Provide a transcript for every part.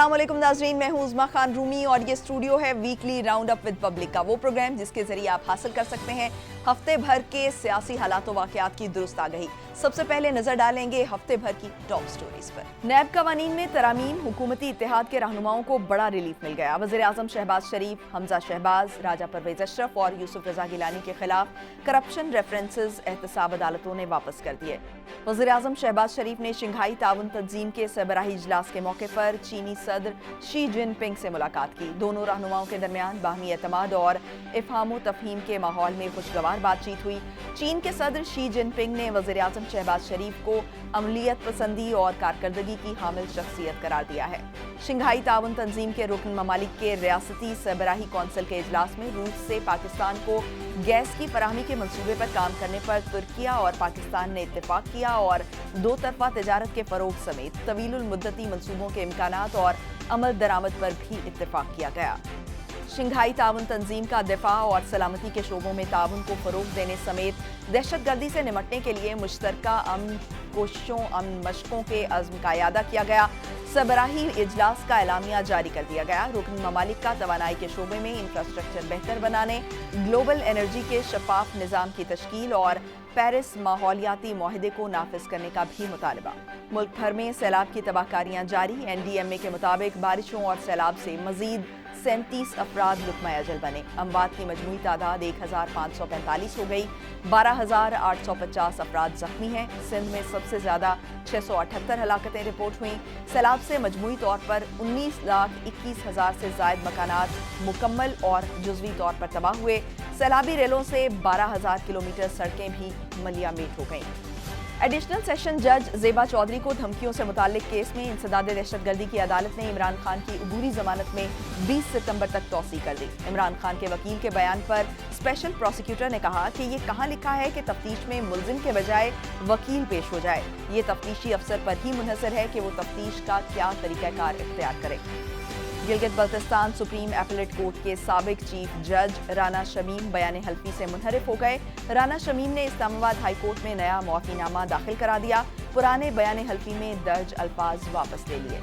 अस्सलाम वालेकुम नाज़रीन, मैं हूं उज़मा खान रूमी और ये स्टूडियो है weekly round up with public का वो प्रोग्राम जिसके जरिए आप हासिल कर सकते हैं हफ्ते भर के सियासी हालात व वाक़यात की दुरुस्त आगही। सबसे पहले नजर डालेंगे हफ्ते भर की टॉप स्टोरीज पर। नैब कवानीन में तरामीम, हुकूमती इत्तेहाद के रहनुमाओं को बड़ा रिलीफ मिल गया। वज़ीर आज़म शहबाज शरीफ, हमजा शहबाज, राजा परवेज अशरफ और यूसुफ रजा गिलानी के खिलाफ करप्शन रेफरेंसेस एहतसाब अदालतों ने वापस कर दिए। वज़ीर आज़म शहबाज शरीफ ने शंघाई ताउन तंजीम के सरबराही इजलास के मौके पर चीनी सदर शी जिनपिंग से मुलाकात की। दोनों रहनुमाओं के दरमियान बाहमी एतमाद और इफ़हाम तफ़हीम के माहौल में खुशगवार बातचीत हुई। चीन के सदर शी जिनपिंग ने वज़ीर आज़म शहबाज शरीफ को अमलियत पसंदी और कारकर्दगी की हामिल शख्सियत करार दिया है। शंघाई ताउन तंजीम के रुकन ममालिक के रियासती सरबराही कौंसिल के इजलास में रूस से पाकिस्तान को गैस की फराहमी के मंसूबे पर काम करने पर तुर्किया और पाकिस्तान ने इत्तेफाक किया और दो तरफा तजारत के फरोग समेत तवीलुल मुद्दती मंसूबों के इम्कानात और अमल दरामद पर भी इत्तेफाक किया गया। शंघाई ताउन तंजीम का दिफा और सलामती के शोबों में ताउन को फरोग देने समेत दहशतगर्दी से निपटने के लिए मुश्तरका अमन कोशिशों, अमन मशकों के अज़्म का इयादा किया गया। सरबराही इजलास का एलामिया जारी कर दिया गया। रुकन ममालिक का तवानाई के शोबे में इंफ्रास्ट्रक्चर बेहतर बनाने, ग्लोबल एनर्जी के शफाफ निज़ाम की तश्कील और पेरिस माहौलियाती मुआहदे को नाफिज करने का भी मुतालबा। मुल्क भर में सैलाब की तबाहकारियां जारी। NDMA के मुताबिक बारिशों और सैलाब से मजीद 37 अफराद लुत्मा अजल बने। अमवात की मजमूई तादाद 1545 हो गई। 12,850 अफराद जख्मी हैं। सिंध में सबसे ज्यादा 678 हलाकतें रिपोर्ट हुई। सैलाब से मजमूई तौर पर 19,21,000 से जायद मकानात मुकम्मल और जुज़वी तौर पर तबाह हुए। सैलाबी रेलों से 12,000 किलोमीटर सड़कें भी मलियामेट हो गईं। एडिशनल सेशन जज ज़ेबा चौधरी को धमकियों से मुताल्लिक केस में इंसदाद दहशतगर्दी की अदालत ने इमरान खान की अबूरी जमानत में 20 सितंबर तक तौसी कर दी। इमरान खान के वकील के बयान पर स्पेशल प्रोसिक्यूटर ने कहा कि ये कहाँ लिखा है कि तफ्तीश में मुल्जिम के बजाय वकील पेश हो जाए। ये तफ्तीशी अफसर पर ही मुनहसर है कि वो तफ्तीश का क्या तरीक़ाकार इख्तियार करे। Gilgit Baltistan supreme appellate court के साबिक चीफ जज राना शमीम बयान हल्फी से मुनहरिफ हो गए। राना शमीम ने इस्लामाबाद हाई कोर्ट में नया मुआफ़ीनामा दाखिल करा दिया। पुराने बयान हल्फी में दर्ज अल्फाज वापस ले लिए।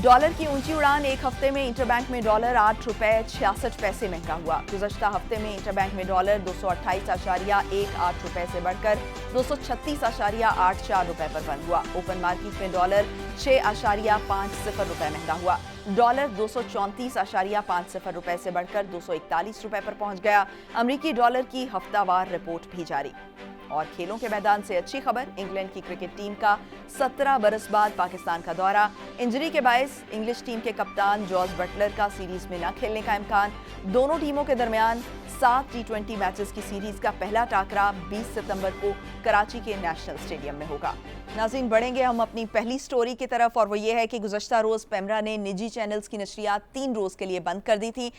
डॉलर की ऊंची उड़ान। एक हफ्ते में इंटरबैंक में डॉलर 8 रुपए 66 पैसे महंगा हुआ। गुज़श्ता हफ्ते में इंटरबैंक में डॉलर 228.18 रुपए से बढ़कर 236.84 रुपए पर बंद हुआ। ओपन मार्केट में डॉलर 6.50 रुपए महंगा हुआ। डॉलर 234.50 रुपए से बढ़कर 241 रुपए पर पहुंच गया। अमरीकी डॉलर की हफ्तावार रिपोर्ट भी जारी। और खेलों के मैदान से अच्छी खबर, इंग्लैंड की क्रिकेट टीम का 17 बरस बाद पाकिस्तान का दौरा। इंजरी के बायस इंग्लिश टीम के कप्तान जॉस बटलर का सीरीज में न खेलने का इम्कान। दोनों टीमों के दरमियान 7 T20 मैचेस की सीरीज का पहला टाकरा 20 सितंबर को कराची के नेशनल स्टेडियम में होगा। नाज़रीन, बढ़ेंगे हम अपनी पहली स्टोरी की तरफ और वो ये है कि गुज़श्ता रोज़ पेमरा ने निजी चैनल्स की नशरियात 3 रोज़ के लिए बंद कर दी थी।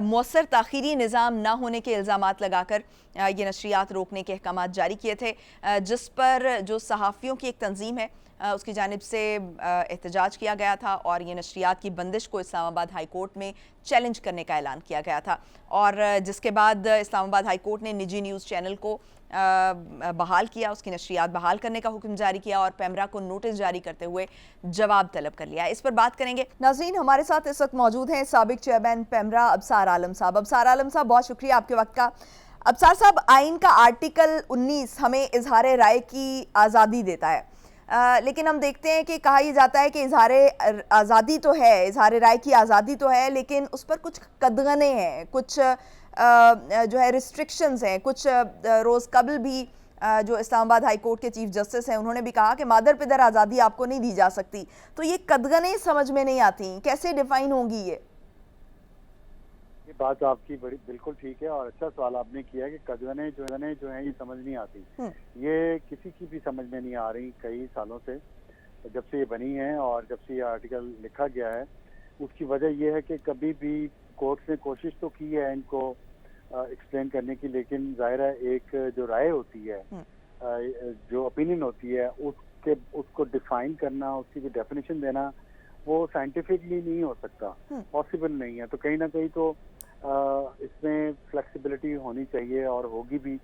मौसर ताख़ीरी निज़ाम न होने के इल्ज़ामात लगाकर ये नशरियात रोकने के अहकामात जारी किए थे, जिस पर जो सहाफ़ियों की एक तंजीम है उसकी जानिब से एहतजाज किया गया था और ये नशरियात की बंदिश को इस्लामाबाद हाई कोर्ट में चैलेंज करने का ऐलान किया गया था। और जिसके बाद इस्लामाबाद हाई कोर्ट ने निजी न्यूज़ चैनल को बहाल किया, उसकी नशरियात बहाल करने का हुक्म जारी किया और पेमरा को नोटिस जारी करते हुए जवाब तलब कर लिया। इस पर बात करेंगे। नाज़रीन, हमारे साथ इस वक्त मौजूद हैं साबिक चेयरमैन पेमरा अबसार आलम साहब। अबसार आलम साहब, बहुत शुक्रिया आपके वक्त का। अबसार साहब, आइन का आर्टिकल 19 हमें इजहार राय की आज़ादी देता है, लेकिन हम देखते हैं कि कहा यह जाता है कि इजहार आज़ादी तो है, इजहार राय की आज़ादी तो है, लेकिन उस पर कुछ कदगने हैं, कुछ जो है रिस्ट्रिक्शंस हैं। कुछ रोज़ कबल भी जो इस्लामाबाद हाई कोर्ट के चीफ जस्टिस हैं उन्होंने भी कहा कि मादर पिदर आज़ादी आपको नहीं दी जा सकती। तो ये कदगने समझ में नहीं आती, कैसे डिफाइन होंगी ये बात आपकी बड़ी बिल्कुल ठीक है और अच्छा सवाल आपने किया कि कदगने जो हैं ये समझ नहीं आती। ये किसी की भी समझ में नहीं आ रही कई सालों से, जब से ये बनी है और जब से ये आर्टिकल लिखा गया है। उसकी वजह यह है कि कभी भी कोर्ट ने कोशिश तो की है इनको एक्सप्लेन करने की, लेकिन जाहिर है एक जो राय होती है, जो ओपिनियन होती है, उसको डिफाइन करना, उसकी भी डेफिनेशन देना वो साइंटिफिकली नहीं हो सकता, पॉसिबल नहीं है। तो कहीं ना कहीं तो इसमें फ्लेक्सिबिलिटी होनी चाहिए और होगी भी,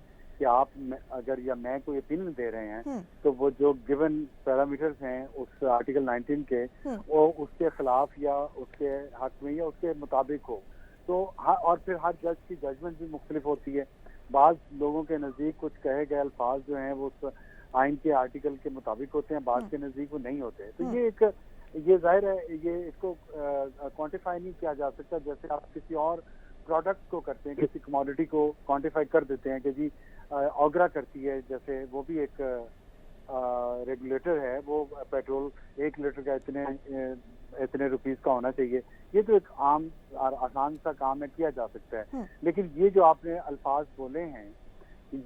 कि आप अगर या मैं कोई ओपिनियन दे रहे हैं तो वो जो गिवन पैरामीटर्स हैं उस आर्टिकल 19 के वो उसके खिलाफ या उसके हक में या उसके मुताबिक हो तो और फिर हर जज की जजमेंट भी मुख्तलिफ होती है। बाज़ लोगों के नज़दीक कुछ कहे गए अल्फाज जो हैं वो उस आइन के आर्टिकल के मुताबिक होते हैं, बाज़ के नज़दीक वो नहीं होते। तो ये जाहिर है ये इसको क्वांटिफाई नहीं किया जा सकता जैसे आप किसी और प्रोडक्ट को करते हैं, किसी कमोडिटी को क्वांटिफाई कर देते हैं कि जी ऑगरा करती है, जैसे वो भी एक रेगुलेटर है, वो पेट्रोल 1 लीटर का इतने रुपीस का होना चाहिए। ये तो एक आम और आसान सा काम है, किया जा सकता है। लेकिन ये जो आपने अल्फाज बोले हैं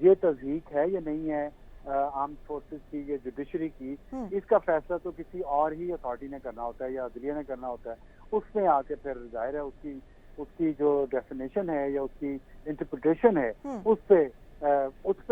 ये तज़हीक है या नहीं है आर्म फोर्सेस की या जुडिशरी की, इसका फैसला तो किसी और ही अथॉरिटी ने करना होता है या अदलिया ने करना होता है। उसमें आके फिर जाहिर है उसकी जो डेफिनेशन है या उसकी इंटरप्रिटेशन है उस पे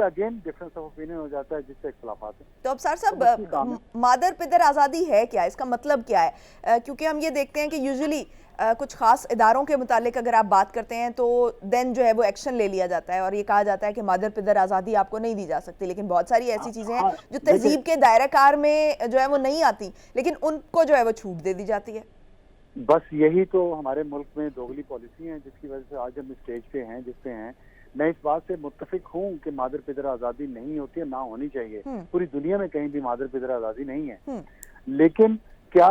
अगेन डिफरेंस ऑफ ओपिनियन हो जाता है जिससे इख्तिलाफात है। तो अब सर साहब मादर पिदर आज़ादी है क्या, इसका मतलब क्या है? क्योंकि हम ये देखते हैं कि यूजुअली कुछ खास इदारों के मुतालिक अगर आप बात करते हैं तो देन जो है वो एक्शन ले लिया जाता है और ये कहा जाता है कि मादर पिदर आज़ादी आपको नहीं दी जा सकती। लेकिन बहुत सारी ऐसी चीज़ें हैं जो तहजीब के दायरा कार में जो है वो नहीं आती, लेकिन उनको जो है वो छूट दे दी जाती है। बस यही तो हमारे मुल्क में दोगली पॉलिसी है जिसकी वजह से आज हम स्टेज पे हैं जिस पे हैं। मैं इस बात से मुत्तफिक हूँ कि मादर पिदर आज़ादी नहीं होती है, ना होनी चाहिए। पूरी दुनिया में कहीं भी मादर पिदर आज़ादी नहीं है। लेकिन क्या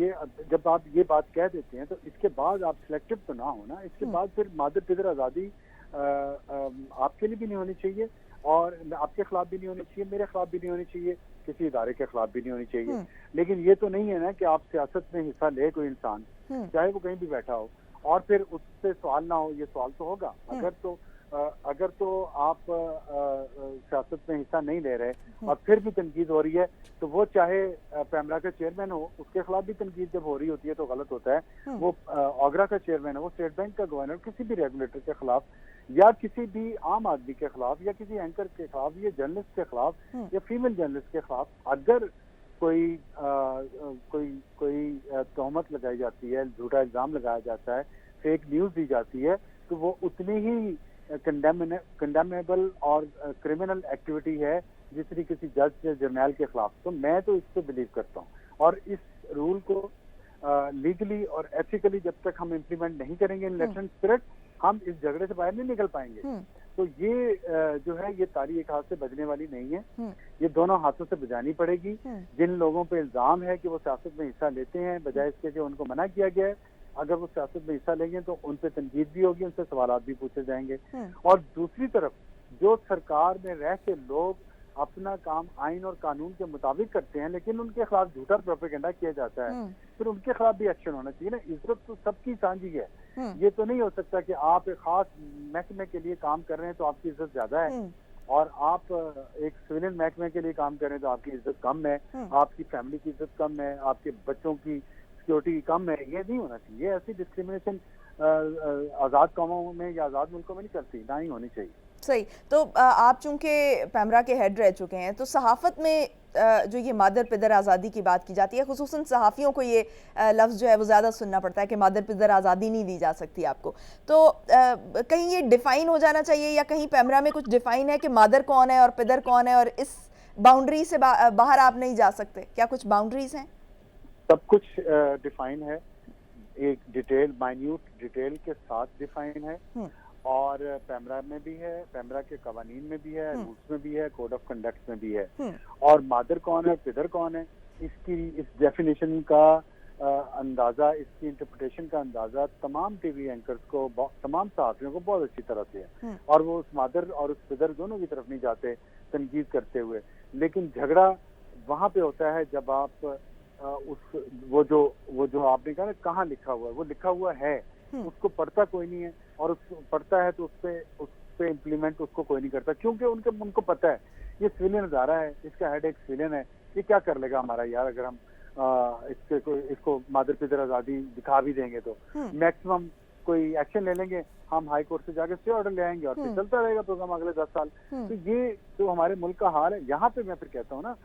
ये जब आप ये बात कह देते हैं तो इसके बाद आप सिलेक्टिव तो ना हो ना, इसके बाद फिर मादर पिदर आज़ादी आपके लिए भी नहीं होनी चाहिए और आपके खिलाफ भी नहीं होनी चाहिए, मेरे खिलाफ भी नहीं होनी चाहिए, किसी इदारे के खिलाफ भी नहीं होनी चाहिए। लेकिन ये तो नहीं है ना कि आप सियासत में हिस्सा ले कोई इंसान, चाहे वो कहीं भी बैठा हो, और फिर उससे सवाल ना हो। ये सवाल तो होगा अगर तो आप सियासत में हिस्सा नहीं ले रहे और फिर भी तनकीद हो रही है तो वो चाहे पैमरा का चेयरमैन हो, उसके खिलाफ भी तनकीद जब हो रही होती है तो गलत होता है। वो ऑगरा का चेयरमैन है, वो स्टेट बैंक का गवर्नर, किसी भी रेगुलेटर के खिलाफ या किसी भी आम आदमी के खिलाफ या किसी एंकर के खिलाफ या जर्नलिस्ट के खिलाफ या फीमेल जर्नलिस्ट के खिलाफ अगर कोई तोहमत लगाई जाती है, झूठा इल्जाम लगाया जाता है, फेक न्यूज दी जाती है तो वो उतनी ही कंडेमेबल और क्रिमिनल एक्टिविटी है जितनी किसी जज या जर्नल के खिलाफ। तो मैं तो इससे बिलीव करता हूँ और इस रूल को लीगली और एथिकली जब तक हम इम्प्लीमेंट नहीं करेंगे इन इलेक्शन स्पिरिट, हम इस झगड़े से बाहर नहीं निकल पाएंगे। तो ये जो है ये ताली एक हाथ से बजने वाली नहीं है, ये दोनों हाथों से बजानी पड़ेगी। जिन लोगों पे इल्जाम है कि वो सियासत में हिस्सा लेते हैं बजाय इसके कि उनको मना किया गया है, अगर वो सियासत में हिस्सा लेंगे तो उन पे तनकीद भी होगी, उनसे सवालात भी पूछे जाएंगे। और दूसरी तरफ जो सरकार में रह के लोग अपना काम आइन और कानून के मुताबिक करते हैं लेकिन उनके खिलाफ झूठा प्रोपेगेंडा किया जाता है, फिर उनके खिलाफ भी एक्शन होना चाहिए ना। इज्जत तो सबकी साझी है। ये तो नहीं हो सकता कि आप एक खास महकमे के लिए काम कर रहे हैं तो आपकी इज्जत ज्यादा है और आप एक सिविलियन महकमे के लिए काम कर रहे हैं तो आपकी इज्जत कम है, आपकी फैमिली की इज्जत कम है, आपके बच्चों की सिक्योरिटी कम है। ये नहीं होना चाहिए। ऐसी डिस्क्रिमिनेशन आज़ाद कौमों में या आज़ाद मुल्कों में नहीं चलती, ना ही होनी चाहिए। सही। तो आप चूंकि पैमरा के हेड रह चुके हैं तो सहाफ़त में जो ये मादर पिदर आज़ादी की बात की जाती है, खुसूसन सहाफ़ियों को ये लफ्ज़ जो है वो ज़्यादा सुनना पड़ता है कि मादर पिदर आज़ादी नहीं दी जा सकती आपको। तो कहीं ये डिफ़ाइन हो जाना चाहिए या कहीं पैमरा में कुछ डिफ़ाइन है कि मादर कौन है और पिदर कौन है और इस बाउंड्री से बाहर आप नहीं जा सकते? क्या कुछ बाउंड्रीज हैं? सब कुछ डिफाइन है, एक डिटेल माइन्यूट डिटेल के साथ डिफाइन है और पैमरा में भी है, पैमरा के कवानीन में भी है, रूल्स में भी है, कोड ऑफ कंडक्ट में भी है। और मादर कौन है, पिदर कौन है, इसकी इस डेफिनेशन का अंदाजा, इसकी इंटरप्रिटेशन का अंदाजा तमाम टीवी एंकर्स को, तमाम सहाफियों को बहुत अच्छी तरह से है और वो उस मादर और उस पिदर दोनों की तरफ नहीं जाते तनकीद करते हुए। लेकिन झगड़ा वहां पे होता है जब आप वो जो आपने कहा ना कहाँ लिखा हुआ है, वो लिखा हुआ है, उसको पढ़ता कोई नहीं है और उसको पढ़ता है तो उस पे इम्प्लीमेंट उसको कोई नहीं करता क्योंकि उनको पता है ये सिविलियन अदारा है, इसका हेड एक सिविलियन है, ये क्या कर लेगा हमारा यार अगर हम इसको मादर पिदर आज़ादी दिखा भी देंगे तो मैक्सिमम कोई एक्शन ले लेंगे, हम हाई कोर्ट से जाके स्टे ऑर्डर ले आएंगे और फिर चलता रहेगा प्रोग्राम अगले 10 साल। तो ये तो हमारे मुल्क का हाल है। यहाँ पे मैं फिर कहता हूँ ना,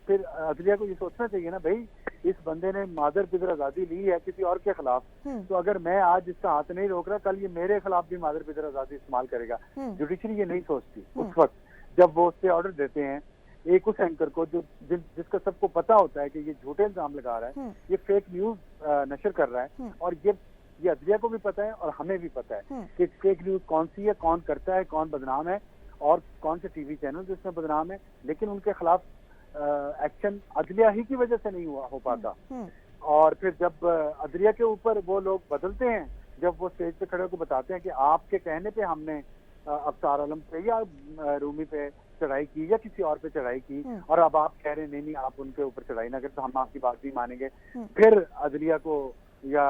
फिर अदलिया को ये सोचना चाहिए ना भाई इस बंदे ने मादर पिदर आजादी ली है किसी और के खिलाफ, तो अगर मैं आज इसका हाथ नहीं रोक रहा, कल ये मेरे खिलाफ भी मादर पिदर आजादी इस्तेमाल करेगा। जुडिशरी ये नहीं सोचती उस वक्त जब वो उससे ऑर्डर देते हैं एक उस एंकर को जो जिसका सबको पता होता है कि ये झूठे इल्जाम लगा रहा है, ये फेक न्यूज नशर कर रहा है, और ये अदलिया को भी पता है और हमें भी पता है कि फेक न्यूज कौन सी है, कौन करता है, कौन बदनाम है और कौन से टीवी चैनल जिसमें बदनाम है, लेकिन उनके खिलाफ एक्शन अदलिया ही की वजह से नहीं हो पाता। और फिर जब अदलिया के ऊपर वो लोग बदलते हैं, जब वो स्टेज पे खड़े होकर बताते हैं कि आपके कहने पे हमने अफ्तार आलम पे या रूमी पे चढ़ाई की या किसी और पे चढ़ाई की, और अब आप कह रहे हैं नहीं आप उनके ऊपर चढ़ाई ना करें तो हम आपकी बात नहीं मानेंगे, फिर अदलिया को या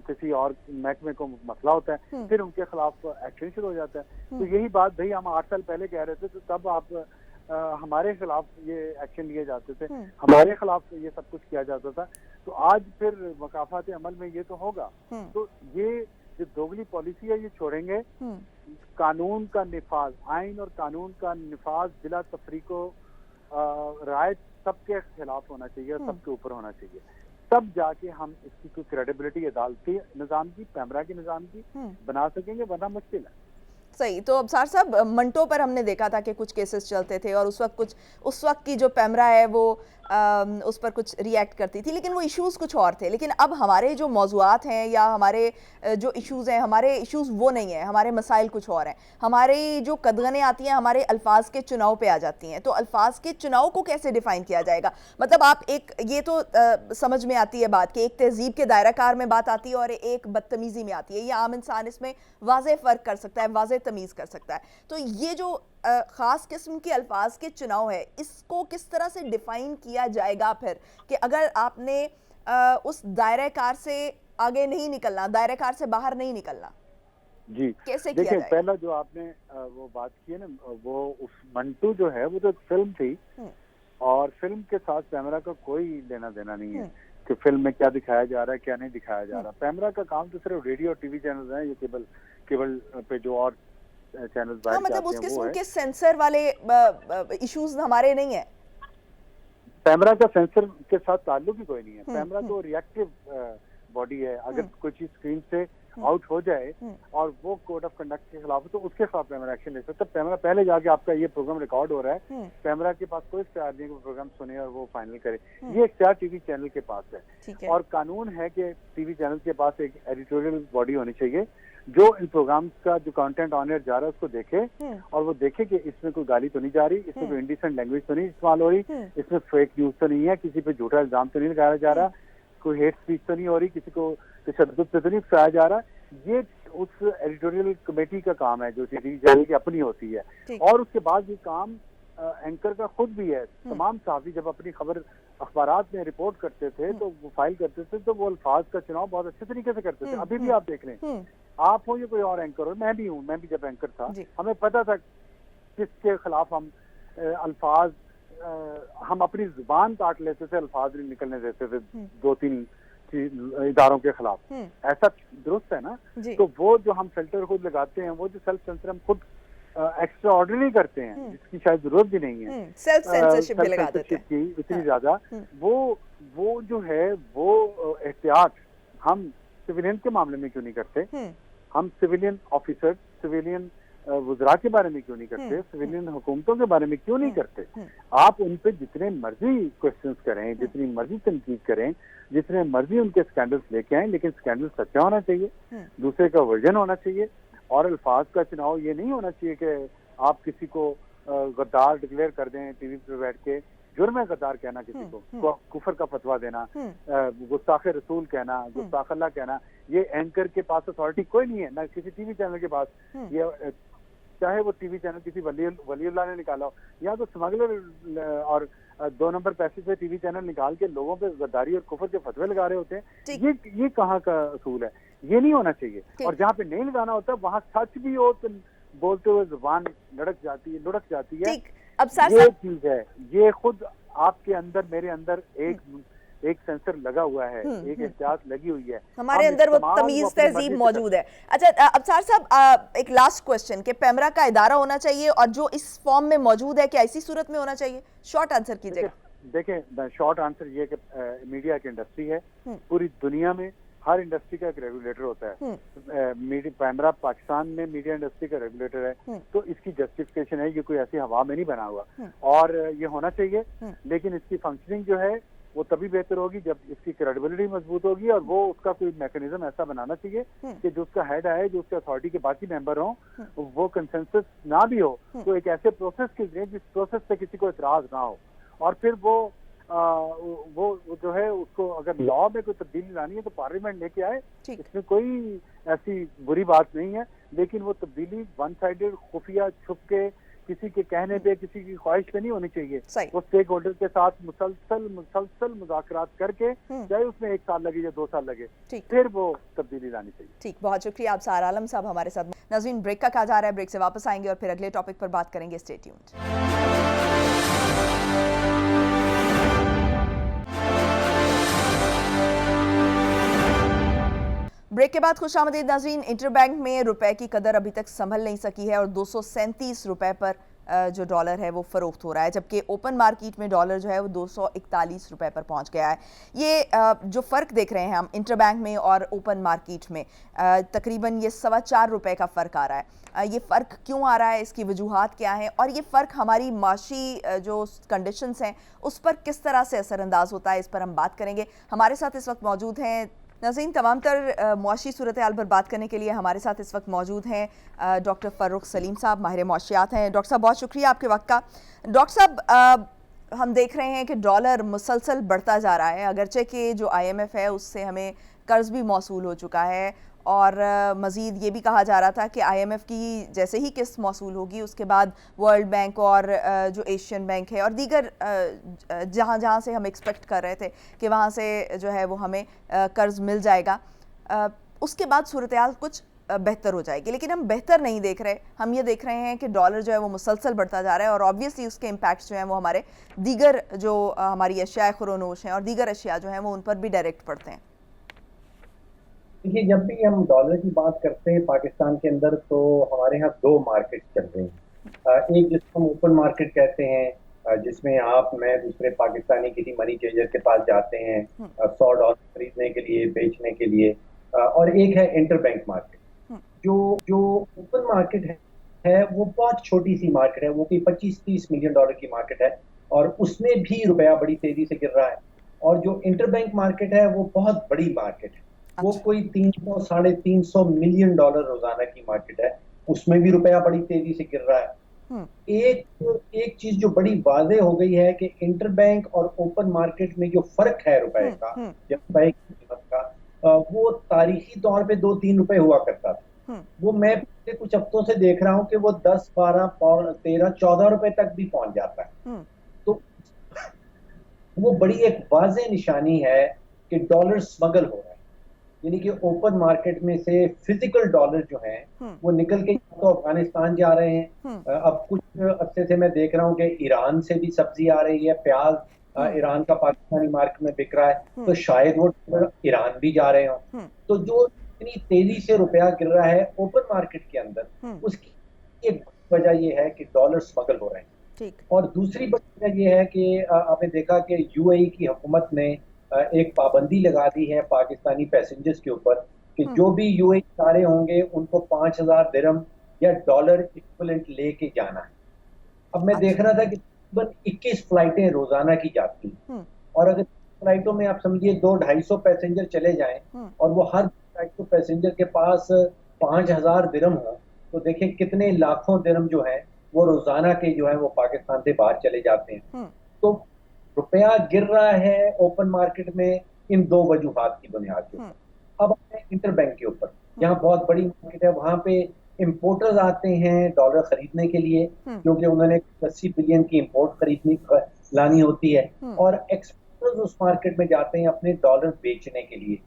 किसी और महकमे को मसला होता है, फिर उनके खिलाफ एक्शन शुरू हो जाता है। तो यही बात भाई हम 8 साल पहले कह रहे थे, तो तब आप हमारे खिलाफ ये एक्शन लिए जाते थे, हमारे खिलाफ ये सब कुछ किया जाता था, तो आज फिर वकाफात अमल में ये तो होगा। तो ये जो दोगली पॉलिसी है ये छोड़ेंगे, कानून का निफाज, आइन और कानून का निफाज बिला तफरीको राय सबके खिलाफ होना चाहिए, सबके ऊपर होना चाहिए, तब जाके हम इसकी कोई क्रेडिबिलिटी अदालती निज़ाम की, पैमरा के निज़ाम की बना सकेंगे, वरना मुश्किल है। सही। तो अबसार साहब, मंटो पर हमने देखा था कि कुछ केसेस चलते थे और उस वक्त की जो पैमरा है वो उस पर कुछ रिएक्ट करती थी, लेकिन वो इश्यूज़ कुछ और थे। लेकिन अब हमारे जो मौज़ूआत हैं या हमारे जो इश्यूज़ हैं, हमारे इश्यूज़ वो नहीं है, हमारे मसाइल कुछ और हैं। हमारी जो कदगनें आती हैं हमारे अल्फाज के चुनाव पे आ जाती हैं। तो अल्फाज के चुनाव को कैसे डिफ़ाइन किया जाएगा? मतलब आप एक ये तो समझ में आती है बात कि एक तहज़ीब के दायरा कार में बात आती है और एक बदतमीज़ी में आती है। ये आम इंसान इसमें वाज़ेह फ़र्क कर सकता है, वाज़ेह तमीज़ कर सकता है। तो ये जो ख़ास किस्म के अल्फाज के चुनाव है, इसको किस तरह से डिफ़ाइन किया जाएगा फिर, कि अगर आपने उस दायरे कार से आगे नहीं निकलना, दायरे कार से बाहर नहीं निकलना, जी कैसे किया जाएगा? पहला जो आपने वो बात की है ना, वो उस मंटू जो है वो तो एक फिल्म थी, और फिल्म के साथ पैमरा का कोई लेना देना नहीं है कि फिल्म में क्या दिखाया जा रहा है, क्या नहीं दिखाया जा रहा। पैमरा का काम तो सिर्फ रेडियो और टीवी चैनल हैं, ये केबल पे जो और चैनल बाहर मतलब उस किस्म के सेंसर वाले इश्यूज हमारे नहीं है। पैमरा का सेंसर के साथ ताल्लुक ही कोई नहीं है। पैमरा तो रिएक्टिव बॉडी है, अगर कोई चीज स्क्रीन से आउट हो जाए और वो कोड ऑफ कंडक्ट के खिलाफ हो तो उसके खिलाफ पैमरा एक्शन ले सकता है। पैमरा पहले जाके आपका ये प्रोग्राम रिकॉर्ड हो रहा है, पैमरा के पास कोई इख्तियार नहीं है कि प्रोग्राम सुने और वो फाइनल करे, ये इख्तियार टीवी चैनल के पास है। और कानून है कि टीवी चैनल के पास एक एडिटोरियल बॉडी होनी चाहिए जो इन प्रोग्राम्स का जो कंटेंट ऑन एयर जा रहा है उसको देखे और वो देखे कि इसमें कोई गाली तो नहीं जा रही, इसमें कोई इंडिसेंट लैंग्वेज तो नहीं इस्तेमाल हो रही, इसमें फेक न्यूज तो नहीं है, किसी पे झूठा इल्जाम तो नहीं लगाया जा रहा, कोई हेट स्पीच तो नहीं हो रही, किसी को तशद्दुद से तो नहीं उकसाया जा रहा। ये उस एडिटोरियल कमेटी का काम है जो टीवी चैनल की अपनी होती है। और उसके बाद ये काम एंकर का खुद भी है। तमाम सहाफ़ी जब अपनी खबर अखबारात में रिपोर्ट करते थे तो वो फाइल करते थे तो वो अल्फाज का चुनाव बहुत अच्छे तरीके से करते थे। अभी भी आप देख लें, आप हो या कोई और एंकर हो, मैं भी हूँ, मैं भी जब एंकर था हमें पता था किसके खिलाफ हम अल्फाज हम अपनी जुबान काट लेते थे, अल्फाज नहीं निकलने देते थे 2-3 इदारों के खिलाफ। ऐसा दुरुस्त है ना? तो वो जो हम फिल्टर खुद लगाते हैं, वो जो सेल्फ सेंसर हम खुद एक्स्ट्रा ऑर्डिनरी करते हैं जिसकी शायद जरूरत भी नहीं है, सेल्फ सेंसरशिप भी लगा देते हैं की इतनी ज्यादा, वो जो है वो एहतियात हम सिविलियन के मामले में क्यों नहीं करते? हम सिविलियन ऑफिसर, सिविलियन वज़रा के बारे में क्यों नहीं करते? सिविलियन हुकूमतों के बारे में क्यों नहीं करते? आप उन पे जितने मर्जी क्वेश्चंस करें, जितनी मर्जी तनकीद करें, जितने मर्जी उनके स्कैंडल्स लेके आए, लेकिन स्कैंडल सच्चा होना चाहिए, दूसरे का वर्जन होना चाहिए। और अल्फाज का चुनाव ये नहीं होना चाहिए कि आप किसी को गद्दार डिक्लेयर कर दें टीवी पे बैठ के, जुर्म है गद्दार कहना, किसी को कुफर का फतवा देना, गुस्ताखे रसूल कहना, गुस्ताख अल्लाह कहना। ये एंकर के पास अथॉरिटी कोई नहीं है, ना किसी टीवी चैनल के पास। ये चाहे वो टीवी चैनल किसी वलीउल्लाह ने निकाला हो या तो स्मगलर और 2 नंबर पैसे से टीवी चैनल निकाल के लोगों पे गद्दारी और कुफर के फतवे लगा रहे होते हैं। ये कहाँ का असूल है? ये नहीं होना चाहिए। और जहाँ पे नहीं लगाना होता वहाँ सच भी हो तो बोलते हुए जुबान लुढ़क जाती है। अब ये चीज है, ये खुद आपके अंदर, मेरे अंदर एक सेंसर लगा हुआ है, एक एहतियात लगी हुई है, हमारे अंदर वो तमीज तहजीब मौजूद है। अच्छा अबसार साहब, एक लास्ट क्वेश्चन कि पैमरा का इदारा होना चाहिए और जो इस फॉर्म में मौजूद है क्या इसी सूरत में होना चाहिए? शॉर्ट आंसर कीजिएगा। देखिए, शॉर्ट आंसर ये कि मीडिया की इंडस्ट्री है, पूरी दुनिया में हर इंडस्ट्री का एक रेगुलेटर होता है। मीडिया पाकिस्तान में मीडिया इंडस्ट्री का रेगुलेटर है, तो इसकी जस्टिफिकेशन है, ये कोई ऐसी हवा में नहीं बना हुआ और ये होना चाहिए। लेकिन इसकी फंक्शनिंग जो है वो तभी बेहतर होगी जब इसकी क्रेडिबिलिटी मजबूत होगी, और वो उसका कोई मैकेनिज्म ऐसा बनाना चाहिए कि जो उसका हेड है, जो उसके अथॉरिटी के बाकी मेंबर हों, वो कंसेंसस ना भी हो तो एक ऐसे प्रोसेस के लिए जिस प्रोसेस से किसी को इतराज ना हो, और फिर वो जो है उसको अगर लॉ में कोई तब्दीली लानी है तो पार्लियामेंट लेके आए, इसमें कोई ऐसी बुरी बात नहीं है। लेकिन वो तब्दीली वन साइडेड, खुफिया, छुप के, किसी के कहने पे, किसी की ख्वाहिश पे नहीं होनी चाहिए। वो स्टेक होल्डर के साथ मुसलसल मुज़ाकरात करके, चाहे उसमें 1 साल लगे या 2 साल लगे, फिर वो तब्दीली लानी चाहिए। ठीक, बहुत शुक्रिया आप सारा आलम साहब हमारे साथ। नाज़रीन, ब्रेक का कहा जा रहा है, ब्रेक से वापस आएंगे और फिर अगले टॉपिक पर बात करेंगे। Stay tuned. ब्रेक के बाद खुशामदीद नाज़रीन। इंटरबैंक में रुपए की कदर अभी तक संभल नहीं सकी है और 237 रुपए पर जो डॉलर है वो फरोख्त हो रहा है, जबकि ओपन मार्केट में डॉलर जो है वो 241 रुपए पर पहुंच गया है। ये जो फ़र्क देख रहे हैं हम इंटरबैंक में और ओपन मार्केट में, तकरीबन ये 4.25 रुपए का फ़र्क आ रहा है। ये फ़र्क क्यों आ रहा है, इसकी वजूहात क्या हैं, और ये फ़र्क हमारी माशी जो कंडीशंस हैं उस पर किस तरह से असरअंदाज होता है, इस पर हम बात करेंगे। हमारे साथ इस वक्त मौजूद हैं नाज़रीन, तमाम तर मुआशी सूरत हाल पर बात करने के लिए हमारे साथ इस वक्त मौजूद हैं डॉक्टर फ़र्रुख सलीम साहब, माहिर मुआशियात हैं। डॉक्टर साहब, बहुत शुक्रिया आपके वक्त का। डॉक्टर साहब, हम देख रहे हैं कि डॉलर मुसलसल बढ़ता जा रहा है, अगरचे कि जो IMF है उससे हमें कर्ज़ भी मौसूल हो चुका है, और मज़ीद ये भी कहा जा रहा था कि IMF की जैसे ही किस्त मौसूल होगी उसके बाद वर्ल्ड बैंक और जो एशियन बैंक है और दीगर जहाँ से हम एक्सपेक्ट कर रहे थे कि वहाँ से जो है वो हमें कर्ज़ मिल जाएगा, उसके बाद सूरत हाल कुछ बेहतर हो जाएगी। लेकिन हम बेहतर नहीं देख रहे, हम ये देख रहे हैं कि डॉलर जो है वो मुसलसल बढ़ता जा रहा है और ऑब्वियसली उसके इम्पैक्ट्स जो हैं वो हमारे दीगर जो हमारी अशिया खुरोनोश हैं और दीगर अशिया जो हैं वो उन पर भी डायरेक्ट पड़ते हैं। देखिए, जब भी हम डॉलर की बात करते हैं पाकिस्तान के अंदर, तो हमारे यहाँ 2 मार्केट चल रहे हैं। एक जिसको हम ओपन मार्केट कहते हैं, जिसमें आप, मैं, दूसरे पाकिस्तानी किसी मनी चेंजर के पास जाते हैं $100 खरीदने के लिए, बेचने के लिए, और एक है इंटरबैंक मार्केट। जो ओपन मार्केट है वो बहुत छोटी सी मार्केट है, वो कोई 25-30 मिलियन डॉलर की मार्केट है, और उसमें भी रुपया बड़ी तेजी से गिर रहा है। और जो इंटरबैंक मार्केट है वो बहुत बड़ी मार्केट है, वो कोई 300-350 मिलियन डॉलर रोजाना की मार्केट है, उसमें भी रुपया बड़ी तेजी से गिर रहा है। एक चीज जो बड़ी वाज़ेह हो गई है कि इंटरबैंक और ओपन मार्केट में जो फर्क है रुपए का, रुपए की कीमत का, वो तारीखी तौर पे 2-3 रुपए हुआ करता था। वो मैं पिछले कुछ हफ्तों से देख रहा हूँ कि वो 10, 12, 13, 14 रुपए तक भी पहुंच जाता है। तो वो बड़ी एक वाज़ेह निशानी है कि डॉलर स्मगल हो रहा है, यानी कि ओपन मार्केट में से फिजिकल डॉलर जो हैं वो निकल के तो अफगानिस्तान जा रहे हैं। अब कुछ अरसे से मैं देख रहा हूँ कि ईरान से भी सब्जी आ रही है, प्याज ईरान का पाकिस्तानी मार्केट में बिक रहा है, तो शायद वो ईरान भी जा रहे हो। तो जो इतनी तेजी से रुपया गिर रहा है ओपन मार्केट के अंदर, उसकी एक वजह ये है कि डॉलर स्मगल हो रहे हैं। और दूसरी वजह ये है कि आपने देखा कि UAE की हुकूमत ने एक पाबंदी लगा दी है पाकिस्तानी पैसेंजर्स के ऊपर कि जो भी UAE जा रहे होंगे उनको 5,000 दिरहम या डॉलर इक्विवेलेंट लेके जाना है। अब मैं देख रहा था कि तकरीबन 21 फ्लाइटें रोजाना की जाती हैं, और अगर फ्लाइटों में आप समझिए 200-250 पैसेंजर चले जाएं और वो हर 250 पैसेंजर के पास 5,000 दिरहम हो, तो देखिए कितने लाखों दिरहम जो है वो रोजाना के जो है वो पाकिस्तान से बाहर चले जाते हैं। तो रुपया गिर रहा है ओपन मार्केट में इन 2 वजूहात की बुनियाद के ऊपर। अब इंटरबैंक के ऊपर, यहाँ बहुत बड़ी मार्केट है, वहां पे इंपोर्टर्स आते हैं डॉलर खरीदने के लिए, क्योंकि उन्होंने 80 बिलियन की इंपोर्ट लानी होती है, और एक्सपोर्टर्स उस मार्केट में जाते हैं अपने डॉलर बेचने के लिए,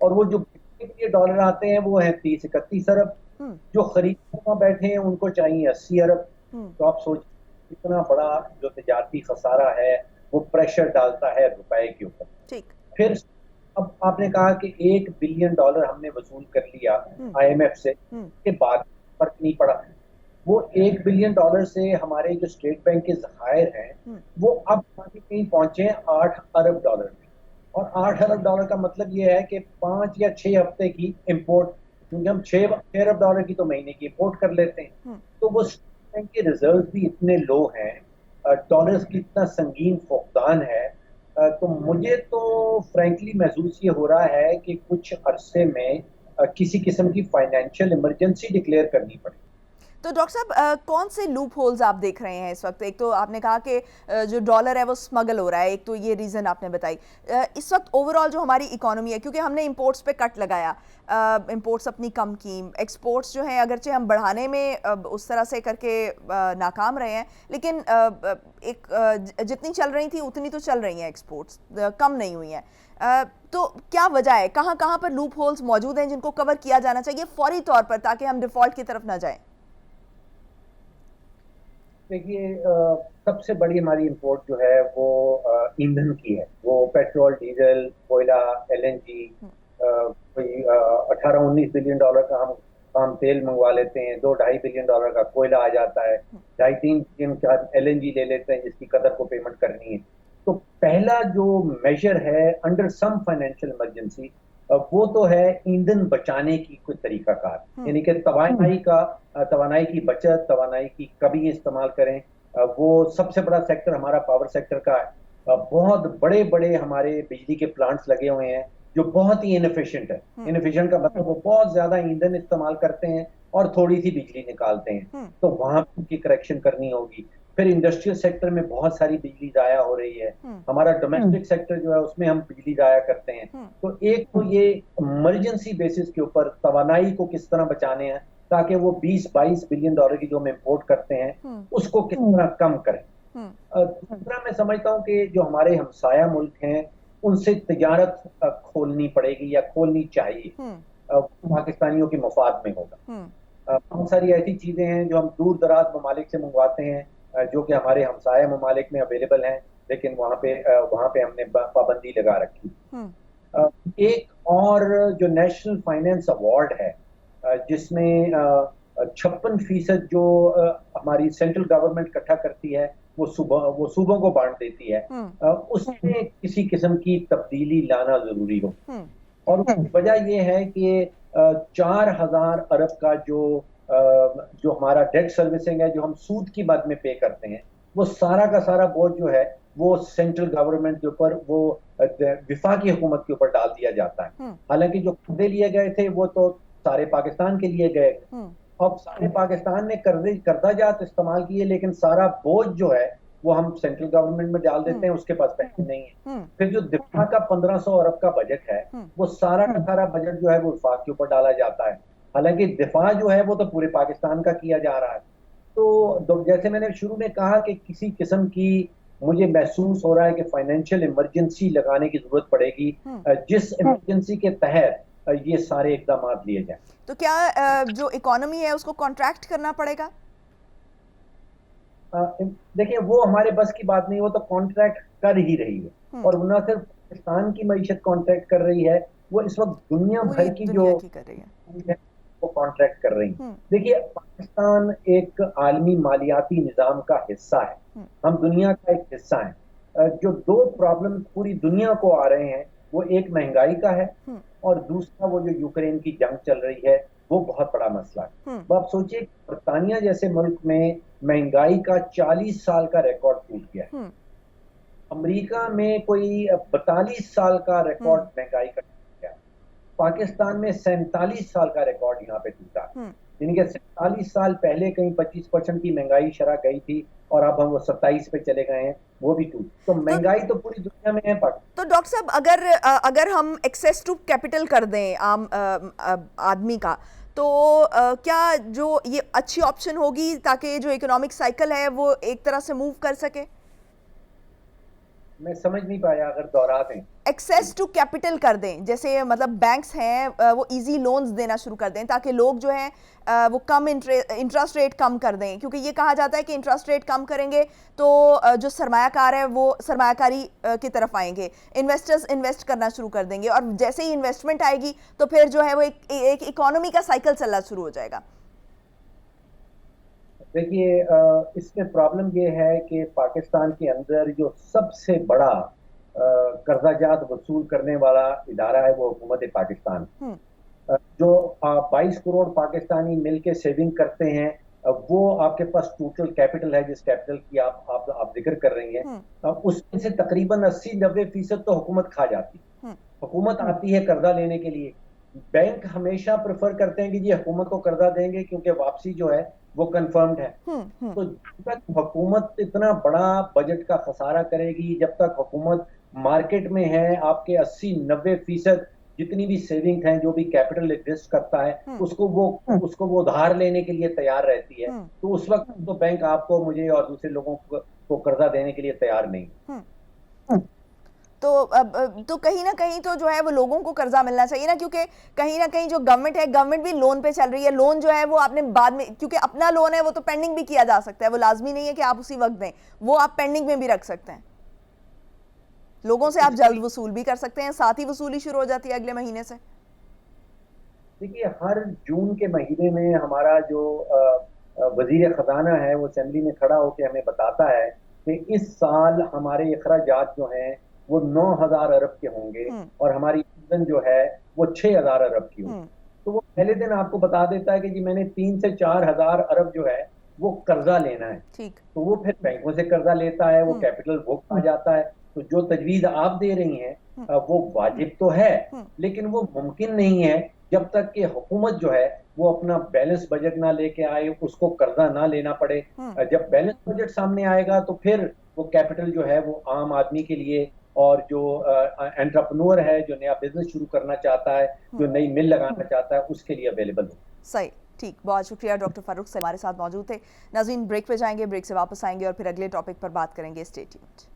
और वो जो बेचने के लिए डॉलर आते हैं वो है 30-31 अरब, जो खरीदने बैठे हैं उनको चाहिए 80 अरब। तो आप सोचिए कितना बड़ा जो तजारती खसारा है वो प्रेशर डालता है रुपए के ऊपर। फिर अब आपने कहा कि $1 बिलियन हमने वसूल कर लिया IMF से, के बाद फर्क नहीं पड़ा। वो $1 बिलियन से हमारे जो स्टेट बैंक के ज़खायर हैं वो अब कहीं पहुंचे हैं $8 अरब में। और $8 अरब का मतलब ये है कि 5 या 6 हफ्ते की इंपोर्ट, क्योंकि हम 6 अरब की तो महीने की इंपोर्ट कर लेते हैं, तो वो स्टेट बैंक के रिजर्व भी इतने लो हैं, डॉलर्स की इतना संगीन फुकदान है। तो मुझे तो फ्रैंकली महसूस ये हो रहा है कि कुछ अरसे में किसी किस्म की फाइनेंशियल इमरजेंसी डिक्लेयर करनी पड़ेगी। तो डॉक्टर साहब कौन से लूप होल्स आप देख रहे हैं इस वक्त? एक तो आपने कहा कि जो डॉलर है वो स्मगल हो रहा है, एक तो ये रीज़न आपने बताई। इस वक्त ओवरऑल जो हमारी इकोनॉमी है, क्योंकि हमने इंपोर्ट्स पे कट लगाया, इंपोर्ट्स अपनी कम की, एक्सपोर्ट्स जो हैं अगरचे हम बढ़ाने में उस तरह से करके नाकाम रहे हैं, लेकिन जितनी चल रही थी उतनी तो चल रही हैं एक्सपोर्ट्स, कम नहीं हुई हैं। तो क्या वजह है, कहाँ कहाँ पर लूप होल्स मौजूद हैं जिनको कवर किया जाना चाहिए फौरी तौर पर, ताकि हम डिफ़ॉल्ट की तरफ ना जाएं? देखिए, सबसे बड़ी हमारी इंपोर्ट जो है वो ईंधन की है। वो पेट्रोल, डीजल, कोयला, एलएनजी, कोई 18-19 बिलियन डॉलर का हम तेल मंगवा लेते हैं, 2-2.5 बिलियन डॉलर का कोयला आ जाता है, 2.5-3 बिलियन का एलएनजी ले लेते हैं जिसकी कदर को पेमेंट करनी है। तो पहला जो मेजर है अंडर सम फाइनेंशियल इमरजेंसी, वो तो है ईंधन बचाने की कोई तरीकाकार, यानी कि तवानाई की बचत, तवानाई की कभी इस्तेमाल करें। वो सबसे बड़ा सेक्टर हमारा पावर सेक्टर का है। बहुत बड़े बड़े हमारे बिजली के प्लांट्स लगे हुए हैं जो बहुत ही इनएफिशिएंट है। इनएफिशिएंट का मतलब वो बहुत ज्यादा ईंधन इस्तेमाल करते हैं और थोड़ी सी बिजली निकालते हैं, तो वहां की करेक्शन करनी होगी। फिर इंडस्ट्रियल सेक्टर में बहुत सारी बिजली जाया हो रही है। हमारा डोमेस्टिक सेक्टर जो है उसमें हम बिजली जाया करते हैं। तो एक तो ये इमरजेंसी बेसिस के ऊपर तवानाई को किस तरह बचाने हैं ताकि वो 20-22 बिलियन डॉलर की जो हम इंपोर्ट करते हैं उसको किस तरह कम करें। दूसरा मैं समझता हूँ कि जो हमारे हमसाया मुल्क हैं उनसे तिजारत खोलनी पड़ेगी या खोलनी चाहिए, पाकिस्तानियों के मफाद में होगा। बहुत सारी ऐसी चीजें हैं जो हम दूर दराज ममालिक से मंगवाते हैं, जो कि हमारे हमसाया ममालिक में अवेलेबल हैं, लेकिन वहाँ पे हमने पाबंदी लगा रखी। एक और जो नेशनल फाइनेंस अवार्ड है, जिसमें 56% जो हमारी सेंट्रल गवर्नमेंट इकट्ठा करती है वो सूबों को बांट देती है, उसमें किसी किस्म की तब्दीली लाना जरूरी हो। और उसकी वजह यह है कि 4,000 अरब का जो हमारा डेट सर्विसिंग है, जो हम सूद की मद में पे करते हैं, वो सारा का सारा बोझ जो है वो सेंट्रल गवर्नमेंट के ऊपर, वो विफाकी हुकूमत के ऊपर डाल दिया जाता है। हालांकि जो कर्जे लिए गए थे वो तो सारे पाकिस्तान के लिए गए, अब सारे पाकिस्तान ने कर्जाजात इस्तेमाल किए, लेकिन सारा बोझ जो है वो हम सेंट्रल गवर्नमेंट में डाल देते हैं, उसके पास पैसे नहीं है। फिर जो दिफा का 1500 अरब का बजट है वो सारा का सारा बजट जो है वो विफाक के ऊपर डाला जाता है। हालांकि दिफा जो है वो तो पूरे पाकिस्तान का किया जा रहा है। तो जैसे मैंने शुरू में कहा कि किसी किस्म की मुझे महसूस हो रहा है कि फाइनेंशियल इमरजेंसी लगाने की जरूरत पड़ेगी, जिस इमरजेंसी के तहत ये सारे इकदाम लिए जाएं। तो क्या जो इकोनॉमी है उसको कॉन्ट्रैक्ट करना पड़ेगा? देखिए, वो हमारे बस की बात नहीं, वो तो कॉन्ट्रैक्ट कर ही रही है, और न सिर्फ पाकिस्तान की मईशत कॉन्ट्रैक्ट कर रही है, वो इस वक्त दुनिया भर की जो कर रही है वो कॉन्ट्रैक्ट कर रही है। देखिए, पाकिस्तान एक आलमी मालियाती निजाम का हिस्सा है, हम दुनिया का एक हिस्सा है। जो दो प्रॉब्लम पूरी दुनिया को आ रहे हैं, वो एक महंगाई का है और दूसरा वो जो यूक्रेन की जंग चल रही है वो बहुत बड़ा मसला है। तो आप सोचिए, बरतानिया जैसे मुल्क में महंगाई का 40 साल का रिकॉर्ड टूट गया है। अमेरिका में कोई 42 साल का रिकॉर्ड महंगाई का टूट गया है। पाकिस्तान में 47 साल का रिकॉर्ड यहाँ पे टूटा, यानी कि 47 साल पहले कहीं 25% की महंगाई शरह गई थी और अब हम वो 27 पे चले गए हैं, वो भी टूट। तो महंगाई तो पूरी दुनिया में है। तो डॉक्टर साहब, अगर हम एक्सेस टू कैपिटल कर दें आम आदमी का, तो क्या जो ये अच्छी ऑप्शन होगी ताकि जो इकोनॉमिक साइकिल है वो एक तरह से मूव कर सके? मैं समझ नहीं पाया, अगर दोहरा दें। एक्सेस टू कैपिटल कर दें, जैसे मतलब बैंक्स हैं वो इजी लोन्स देना शुरू कर दें ताकि लोग जो हैं वो कम इंटरेस्ट रेट कम कर दें, क्योंकि ये कहा जाता है कि इंटरेस्ट रेट कम करेंगे तो जो सरमायाकार है वो सरमायाकारी की तरफ आएंगे, इन्वेस्टर्स इन्वेस्ट करना शुरू कर देंगे, और जैसे ही इन्वेस्टमेंट आएगी तो फिर जो है वो एक इकोनॉमी का साइकिल चलना शुरू हो जाएगा। देखिए, इसमें प्रॉब्लम ये है कि पाकिस्तान के अंदर जो सबसे बड़ा कर्जाजात वसूल करने वाला इदारा है वो हुकूमत पाकिस्तान। जो 22 करोड़ पाकिस्तानी मिलके सेविंग करते हैं, वो आपके पास टोटल कैपिटल है, जिस कैपिटल की आप जिक्र कर रही हैं, उसमें से तकरीबन 80-90% तो हुकूमत खा जाती है। हुकूमत आती है कर्जा लेने के लिए, बैंक हमेशा प्रेफर करते हैं कि जी हुकूमत को कर्जा देंगे क्योंकि वापसी जो है वो कंफर्म्ड है। तो जब तक हुकूमत इतना बड़ा बजट का खसारा करेगी, जब तक हुकूमत मार्केट में है, आपके 80-90% जितनी भी सेविंग है, जो भी कैपिटल एग्जिस्ट करता है, उसको वो उधार लेने के लिए तैयार रहती है। तो उस वक्त तो बैंक आपको, मुझे और दूसरे लोगों को कर्जा देने के लिए तैयार नहीं। तो कहीं ना कहीं तो जो है वो लोगों को कर्जा मिलना चाहिए ना, क्योंकि कहीं ना कहीं जो गवर्नमेंट है, गवर्नमेंट भी लोन पे चल रही है। लोन जो है वो आपने बाद में, क्योंकि अपना लोन है वो तो पेंडिंग भी किया जा सकता है, वो लाजमी नहीं है कि आप उसी वक्त दें, वो आप पेंडिंग में भी रख सकते हैं। लोगों से आप जल्द वसूल भी कर सकते हैं, साथ ही वसूली शुरू हो जाती है अगले महीने से। देखिए, हर जून के महीने में हमारा जो वजीर खजाना है वो असेंबली में खड़ा होकर हमें बताता है कि इस साल हमारे अखराजात जो हैं वो 9,000 अरब के होंगे और हमारी आमदन जो है वो 6,000 अरब की होगी। तो वो पहले दिन आपको बता देता है कि जी मैंने 3 से 4,000 अरब जो है वो कर्जा लेना है। तो वो फिर बैंकों से कर्जा लेता है, वो कैपिटल बुक आ जाता है। तो जो तजवीज आप दे रही हैं वो वाजिब तो है, लेकिन वो मुमकिन नहीं है जब तक कि हुकूमत जो है वो अपना बैलेंस बजट ना लेके आए, उसको कर्जा ना लेना पड़े। जब बैलेंस बजट सामने आएगा तो फिर वो कैपिटल जो है वो आम आदमी के लिए, और जो एंटरप्रेन्योर है, जो नया बिजनेस शुरू करना चाहता है, जो नई मिल लगाना चाहता है, उसके लिए अवेलेबल हो। सही, ठीक, बहुत शुक्रिया डॉक्टर फारूक से हमारे साथ मौजूद थे। नाज़रीन, ब्रेक पे जाएंगे, ब्रेक से वापस आएंगे और फिर अगले टॉपिक पर बात करेंगे। Stay tuned.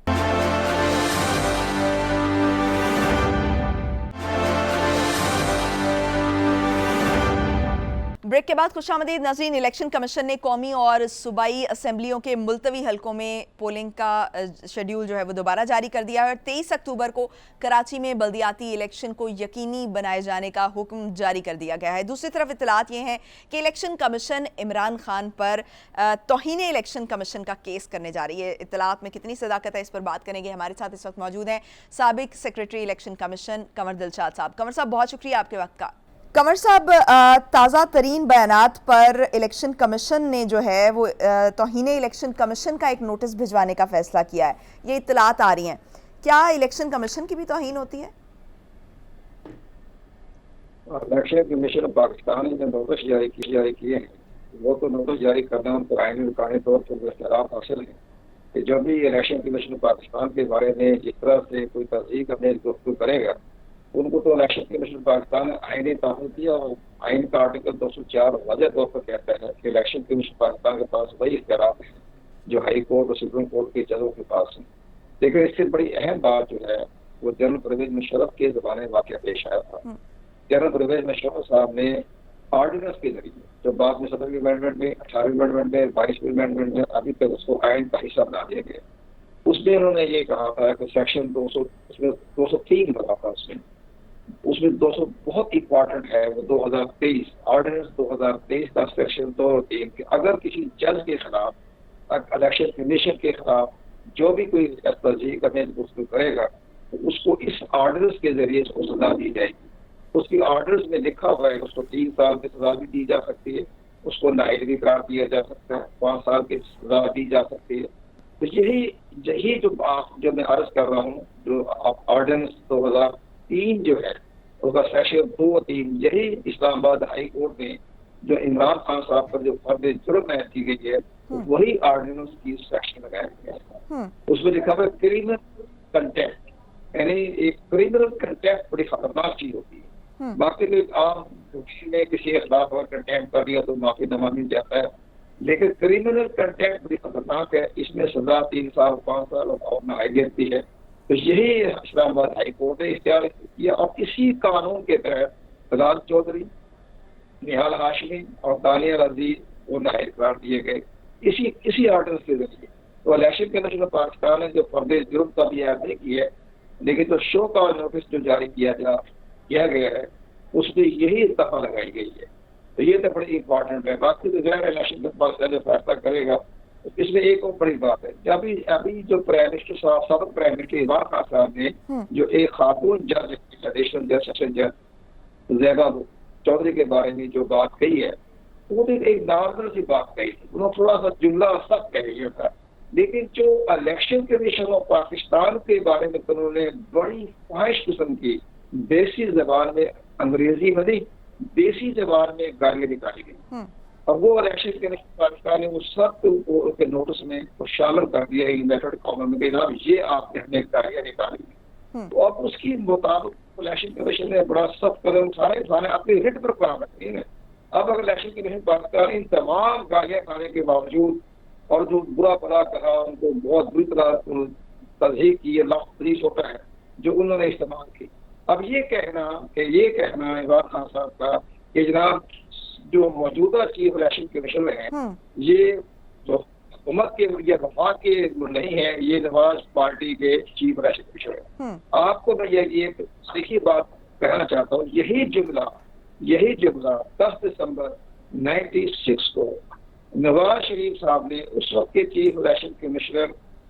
ब्रेक के बाद खुशामदीद नाज़रीन। इलेक्शन कमीशन ने कौमी और सूबाई असेंबलियों के मुल्तवी हलकों में पोलिंग का शेड्यूल जो है वो दोबारा जारी कर दिया है और 23 अक्टूबर को कराची में बल्दियाती इलेक्शन को यकीनी बनाए जाने का हुक्म जारी कर दिया गया है। दूसरी तरफ इत्तलात ये हैं कि इलेक्शन कमीशन इमरान खान पर तौहीन इलेक्शन कमीशन का केस करने जा रही है। इत्तलात में कितनी सदाकत है, इस पर बात करेंगे। हमारे साथ इस वक्त मौजूद हैं साबिक secretary election commission Kanwar Dilshad साहब। कंवर साहब, बहुत शुक्रिया आपके वक्त का। कंवर साहब, ताज़ा तरीन बयानात पर इलेक्शन कमीशन ने जो है वो तौहीन इलेक्शन कमीशन का एक नोटिस भिजवाने का फैसला किया है, ये इत्तलात आ रही हैं। क्या इलेक्शन कमीशन की भी तौहीन होती है? इलेक्शन कमीशन पाकिस्तान ने नोटिस जारी किए हैं, वो तो नोटिस जारी करना उनको आईनी कानूनी तौर पर इख्तियार हासिल है कि जब भी इलेक्शन कमीशन पाकिस्तान के बारे में जिस तरह से कोई तस्दीक अपने गुफ्तगू करेगा, उनको तो इलेक्शन कमीशन पाकिस्तान ने आईनी ताक़त दिया और आइन का आर्टिकल 204 वाज़ेह तौर पर कहता है कि इलेक्शन कमीशन पाकिस्तान के पास वही इख्तियार हैं जो हाई कोर्ट और सुप्रीम कोर्ट के जजों के पास हैं। लेकिन इससे बड़ी अहम बात जो है वो जनरल परवेज मुशर्रफ के ज़माने में वाक़या पेश आया था। जनरल परवेज मुशर्रफ साहब ने ऑर्डिनेंस के जरिए, जो बाद में 17वीं अमेंडमेंट में, 18वीं अमेंडमेंट में, 22वीं अमेंडमेंट में, अभी तक उसको आइन का हिस्सा बना दिया गया, उसमें उन्होंने ये कहा था कि सेक्शन 203 लगा था उसमें 200 बहुत इंपॉर्टेंट है, वो 2023 ऑर्डिनेंस 2023 का सेक्शन 203 के अगर किसी जज के खिलाफ, इलेक्शन कमीशन के खिलाफ जो भी कोई तस्दीक करने की कोशिश करेगा तो उसको इस ऑर्डिनेंस के जरिए उसको सजा दी जाएगी। उसकी ऑर्डिनेंस में लिखा हुआ है उसको 3 साल की सजा भी दी जा सकती है, उसको नाइट भी करार दिया जा सकता है, 5 साल की सजा दी जा सकती है। तो यही जो मैं अर्ज कर रहा हूँ, जो ऑर्डिनेंस 2003 जो है उसका सेक्शन 2-3, यही इस्लामाबाद हाई कोर्ट में जो इमरान खान साहब पर जो फर्द जुर्म ऐड की गई है वही ऑर्डिनेंस की सेक्शन लगाया गया है। उसमें लिखा हुआ है क्रिमिनल कंटेम्प्ट, यानी एक क्रिमिनल कंटेम्प्ट बड़ी खतरनाक चीज होती है। बाकी में आम में किसी के खिलाफ अगर कंटेम्प्ट कर दिया तो माफीनामा मिल जाता है, लेकिन क्रिमिनल कंटेम्प्ट बड़ी खतरनाक है, इसमें सजा 3 साल 5 साल और नाइलियत भी है। तो यही इस्लामाबाद हाई कोर्ट ने इख्तियार किया और इसी कानून के तहत फजाल चौधरी, निहाल हाशमी और दानियल अजीज वो नाइल करार दिए गए इसी ऑर्डर के जरिए। तो इलेक्शन कमीशन ऑफ पाकिस्तान ने जो फर्द जुर्म का भी ऐलान किया है, लेकिन जो शो का नोटिस जो जारी किया गया है उसमें यही दफा लगाई गई है तो ये तो बड़ी इंपॉर्टेंट है। बाकी तो गैर इलेक्शन के पास जो फैसला करेगा, तो इसमें एक और बड़ी बात है कि अभी जो प्राइम मिनिस्टर साहब, साबिक प्राइम मिनिस्टर इमरान खान साहब ने जो एक खातून जज, एडिशनल जज, सेशन जज ज़ैबा चौधरी के बारे में जो बात कही है, तो वो भी एक नॉर्मल सी बात कही थी। उन्होंने थोड़ा सा जुमला सख्त कह दिया था, लेकिन जो इलेक्शन कमीशन ऑफ पाकिस्तान के बारे में तो उन्होंने बड़ी ख्वाहिश किस्म की देसी जबान में, अंग्रेजी में नहीं, देसी जबान में गालियां निकाली गई। और वो इलेक्शन कमीशन पाकिस्तान ने वो सब के नोटिस में वो शामिल कर दिया मेथड कॉमन में, जनाब ये आपने हमें गालियां निकाली। तो अब उसकी मुताबिक इलेक्शन कमीशन ने बड़ा सख्त कदम उठाने अपनी रिट पर काम रखी है। अब अगर इलेक्शन कमीशन पाकिस्तान इन तमाम गालियां खाने के बावजूद और जो बुरा भला कहा, उनको बहुत बुरी तरह तस्दीक की, लफ्ज़ होता है जो उन्होंने इस्तेमाल की। अब ये कहना इमरान खान साहब का कि जनाब जो मौजूदा चीफ इलेक्शन कमीशनर हैं, ये जो हुकूमत के या वफाक के नहीं है, ये नवाज पार्टी के चीफ इलेक्शन कमीशनर हैं। आपको मैं ये देखिए बात कहना चाहता हूँ, यही जुमला 10 दिसंबर 96 को नवाज शरीफ साहब ने उस वक्त के चीफ इलेक्शन कमिश्नर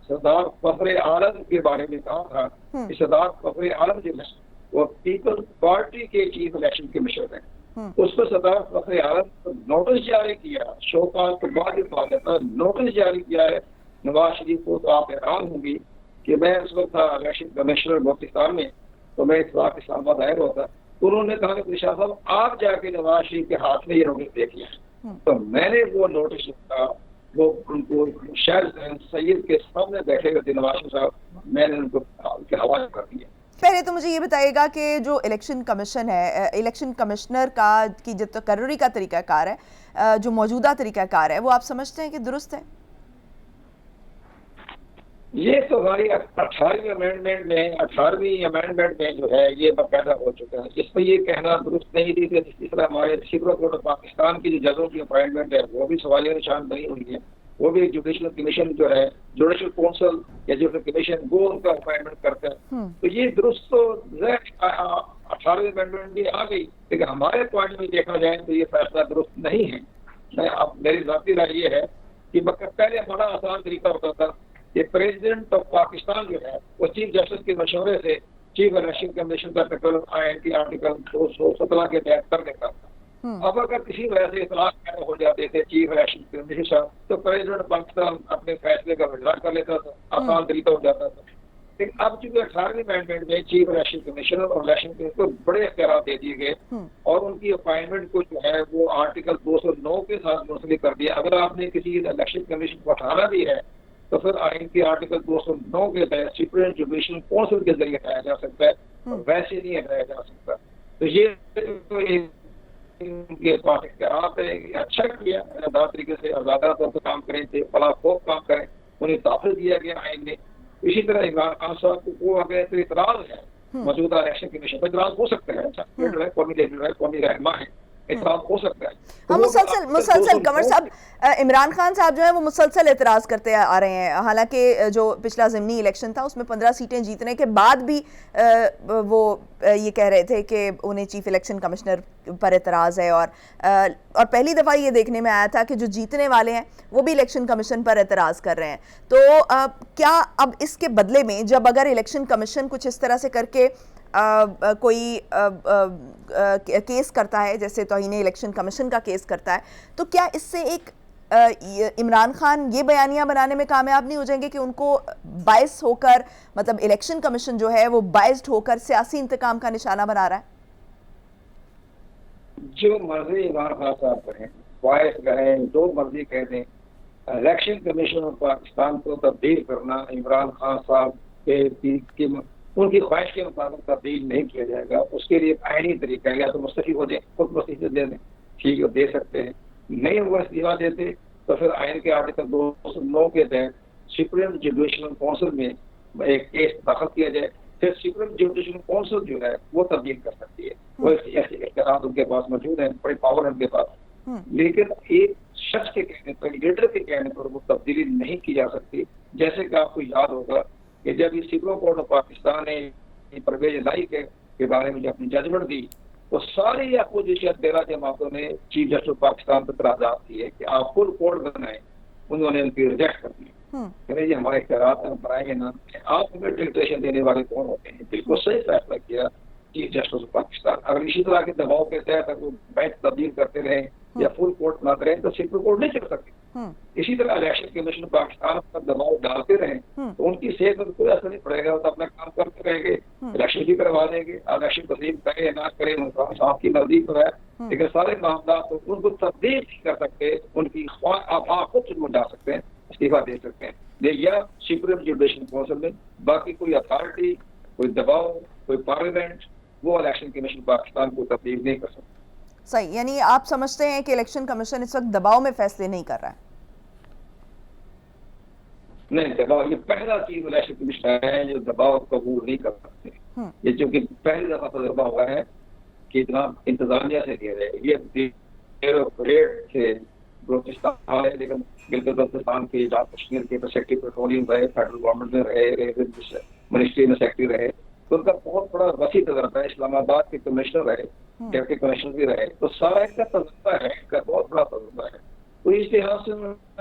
सरदार फखर आलम के बारे में कहा था कि सरदार फखर आलम जो है वो पीपल्स पार्टी के चीफ इलेक्शन कमिश्नर हैं। उस पर सरदार फखर आलम को नोटिस जारी किया, शोकाज के बाद नोटिस जारी किया है नवाज शरीफ को। तो आप हैरान होंगी कि मैं उस वक्त था इलेक्शन कमिश्नर बलोचिस्तान में, तो मैं इस्लामाबाद आया हुआ था, तो उन्होंने कहा कि निशा साहब आप जाके नवाज शरीफ के हाथ में ये नोटिस देख लिया। तो मैंने वो नोटिस वो उनको शहर सैयद के सामने बैठे हुए थे नवाज शरीफ साहब, मैंने उनको उनके हवाले कर दिया। पहले तो मुझे ये बताइएगा कि जो इलेक्शन कमीशन है, इलेक्शन कमिश्नर का की जो तकर्री का तरीकाकार है, जो मौजूदा तरीकाकार है, वो आप समझते हैं कि दुरुस्त है? ये तो हमारी 18वीं अमेंडमेंट में जो है ये बाकायदा हो चुका है। इस पर ये कहना दुरुस्त नहीं थी कि जिस तरह हमारे सुप्रीम कोर्ट ऑफ पाकिस्तान की जो जजों की अपॉइंटमेंट है वो भी सवालिया निशान बनी हुई है। वो भी जुडिशल कमीशन जो है, जुडिशल काउंसिल या जुडिशल कमीशन, वो उनका अपॉइंटमेंट करता है। तो ये दुरुस्त तो 18वीं अमेंडमेंट भी आ गई, लेकिन हमारे पॉइंट में देखा जाए तो ये फैसला दुरुस्त नहीं है। अब मेरी जाती राय ये है कि पहले बड़ा आसान तरीका होता था कि प्रेसिडेंट ऑफ पाकिस्तान जो है वो चीफ जस्टिस के मशवरे से चीफ इलेक्शन कमीशन का आर्टिकल 217 के तहत कर देता था। अब अगर किसी वजह से इतलाक पैदा हो जाते थे चीफ इलेक्शन कमीशन, तो प्रेसिडेंट पाकिस्तान अपने फैसले का विड्रॉ कर लेता था, आसान तरीका हो जाता था। लेकिन अब चूंकि 18वीं अमेंडमेंट में चीफ इलेक्शन कमीशनर और इलेक्शन कमीशन को बड़े इख्तियार दे दिए गए और उनकी अपॉइंटमेंट को जो है वो आर्टिकल 209 के साथ मुंसलिक कर दिया। अगर आपने किसी इलेक्शन कमीशन को हटाना भी है तो फिर आइन के आर्टिकल 209 के तहत सुप्रीम जुडिशल काउंसिल के जरिए हटाया जा सकता है, वैसे नहीं हटाया जा सकता। तो ये उनके पास इख्तियार है, अच्छा किया, आजाद तरीके से आजादा तौर पर काम करें थे, फला खूब काम करें, उन्हें दाखिल दिया गया आइन में। इसी तरह इमरान खान साहब को अगर तो इतराज है मौजूदा इलेक्शन कमीशन पर, इतराज हो सकता है, कौमी रहनुमा है, इतराज हो सकता है। हम मुसलसल कंवर साहब, इमरान खान साहब जो है वो मुसलसल एतराज करते आ रहे हैं। हालांकि जो पिछला ज़िमनी इलेक्शन था उसमें 15 सीटें जीतने के बाद भी वो ये कह रहे थे कि उन्हें चीफ इलेक्शन कमिश्नर पर एतराज़ है, और पहली दफ़ा ये देखने में आया था कि जो जीतने वाले हैं वो भी इलेक्शन कमीशन पर एतराज़ कर रहे हैं। तो क्या अब इसके बदले में जब अगर इलेक्शन कमीशन कुछ इस तरह से करके कोई केस करता है, जैसे तौहीन इलेक्शन कमीशन का केस करता है, तो क्या इससे एक इमरान खान ये बयानियां बनाने में कामयाब नहीं हो जाएंगे कि उनको बायस होकर, मतलब इलेक्शन कमीशन जो है वो बायस्ड होकर सियासी इंतकाम का निशाना बना रहा है? जो मर्जी इमरान खान साहब करें, बायस करें, जो मर्जी कह दें, इलेक्शन कमीशन ऑफ पाकिस्तान को तब्दील करना इमरान खान साहब के उनकी ख्वाहिश के मुताबिक तब्दील नहीं किया जाएगा। उसके लिए आईनी तरीका है, या तो मुस्तफी हो जाए, खुद मुस्तफी दे दें, ठीक है, दे सकते हैं। नहीं वो इस्तीफा देते तो फिर आइन के आर्टिकल 209 के तहत सुप्रीम जुडिशल काउंसिल में एक केस दाखिल किया जाए, फिर सुप्रीम जुडिशल काउंसिल जो है वो तब्दील कर सकती है। वो ऐसे इख्तियार उनके पास मौजूद है, बड़ी पावर है उनके पास। लेकिन एक शख्स के कहने पर, लीडर के कहने पर वो तब्दीली नहीं की जा सकती। जैसे कि आपको याद होगा कि जब ये सुप्रीम कोर्ट ऑफ पाकिस्तान ने परवेज लाई के बारे में जब अपनी जजमेंट दी तो सारी अपोजिशन 13 जमातों ने चीफ जस्टिस पाकिस्तान पर तराजात किए कि आप फुल कोड बनाए, उन्होंने उनकी रिजेक्ट कर दी। ये हमारे इख्तियारात हम बनाएंगे ना, आप हमें डिक्टेशन देने वाले कौन होते हैं। बिल्कुल सही फैसला किया चीफ जस्टिस पाकिस्तान। अगर इसी तरह के दबाव के तहत अगर वो बेंच तब्दील करते रहे या फुल कोर्ट बनाते रहे तो सुप्रीम कोर्ट नहीं चल सकती। इसी तरह इलेक्शन कमीशन पाकिस्तान पर दबाव डालते रहे तो उनकी सेहत पर कोई असर नहीं पड़ेगा, वो तो अपना काम करते रहेंगे, इलेक्शन भी करवा देंगे। इलेक्शन तस्लीम करे ना करे आपकी मर्जी पर है, लेकिन सारे मामला तो उनको तब्दील नहीं कर सकते, उनकी आप खुद चुन डाल सकते हैं, इस्तीफा दे सकते हैं या सुप्रीम जुडिशल काउंसिल में। बाकी कोई अथॉरिटी, कोई दबाव, कोई पार्लियामेंट वो इलेक्शन कमीशन पाकिस्तान को तब्दील नहीं कर सकता। सही, यानी आप समझते हैं कि इलेक्शन कमीशन इस वक्त दबाव में फैसले नहीं कर रहा है? नहीं, दबाव ये पहला चीज इलेक्शन कमीशन है जो दबाव कबूल नहीं कर सकते। ये चूंकि पहली दफा तजुर्बा हुआ है कि जनाब इंतजामिया से दे रहे, ये परेड से बलोचिस्तान है, लेकिन गिलगित-बल्तिस्तान के जम्मू कश्मीर के सेक्रेटरी पेट्रोलियम रहे, फेडरल गवर्नमेंट में रहे, मिनिस्ट्री में सेक्रेटरी रहे, तो उनका बहुत बड़ा वसी तजर्बा है। इस्लामाबाद के कमिश्नर रहे, डिप्टी कमिश्नर भी रहे, तो सारा इनका तजुर्बा है, इनका बहुत बड़ा तजुर्बा है। तो इस लिहाज से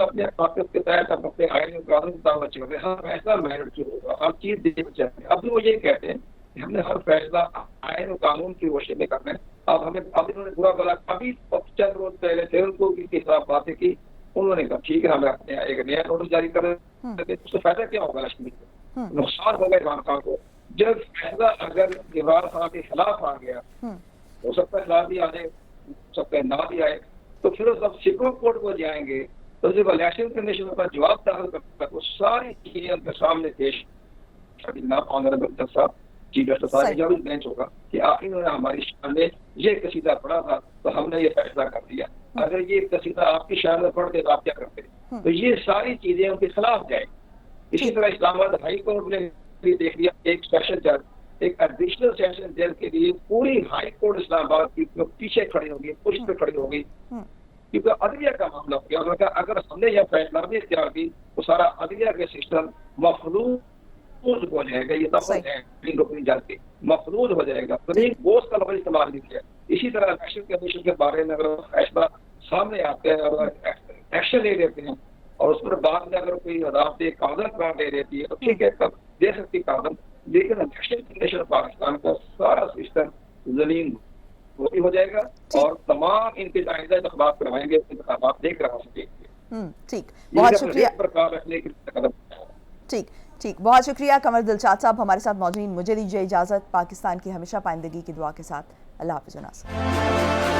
अपने ताकत के तहत अपने आइन कानून मुताबिक चल रहे हैं। हर फैसला मेरिट की होगा, हर चीज देखना चाहते हैं। अब भी वो ये कहते हैं कि हमने हर फैसला आइन और कानून की रोशनी में करना है। अब हमें अब इन्होंने बुरा भला अभी चंद रोज पहले थे उनको की खिलाफ बातें की, उन्होंने कहा ठीक है हम अपने एक नया नोटिस जारी कर रहे हैं, उससे फायदा क्या होगा कश्मीर को, नुकसान होगा इमरान खान को। जब फैसला अगर इमरान खान के खिलाफ आ गया, हो सकता है खिलाफ भी आ जाए, हो सकता है ना भी आए, तो फिर जब सुप्रीम कोर्ट को जाएंगे तो जब इलेक्शन कमीशन पर जवाब दाखिल करता है वो सारी चीजें उनके सामने पेश ऑनरेबल जज साहब, चीफ जस्टिस साहब जब बेंच होगा कि इन्होंने हमारी शान में ये कसीदा पढ़ा था तो हमने ये फैसला कर दिया, अगर ये कसीदा आपकी शान में पढ़ते तो आप क्या करते। तो ये सारी चीजें उनके खिलाफ जाएगी। इसी तरह इस्लामाबाद हाई कोर्ट ने देख लिया, एक स्पेशल जज, एक एडिशनल सेशन जज के लिए पूरी हाई कोर्ट इस्लामाबाद की पीछे खड़ी होगी, पुश पे खड़ी होगी, क्योंकि अदलिया का मामला हो गया। उन्होंने कहा अगर हमने यह फैसला भी इख्तियार की तो सारा अदलिया के सिस्टम मफलूज हो जाएगा, ये तब जाती मफलूज हो जाएगा। तो नहीं बोझ का लफ्ज इस्तेमाल नहीं किया। इसी तरह इलेक्शन कमीशन के बारे में अगर फैसला सामने आते हैं और एक्शन ले लेते हैं और उस पर बाद में अगर कोई अदालत कागज करार दे देती है तो ठीक है, तब दे सकती कागज, लेकिन इलेक्शन कमीशन पाकिस्तान का सारा सिस्टम जमीन वही हो जाएगा और तमाम इनके आइंदा इंतखाबात करवाएंगे, इंतखाबात देख रहा सकेंगे। ठीक, बहुत शुक्रिया। प्रकार रखने की कदम। ठीक ठीक, बहुत शुक्रिया कमर दिलशाद साहब हमारे साथ मौजूद। मुझे दीजिए इजाजत, पाकिस्तान की हमेशा पाइंदगी की दुआ के साथ। अल्लाह हाफिज़।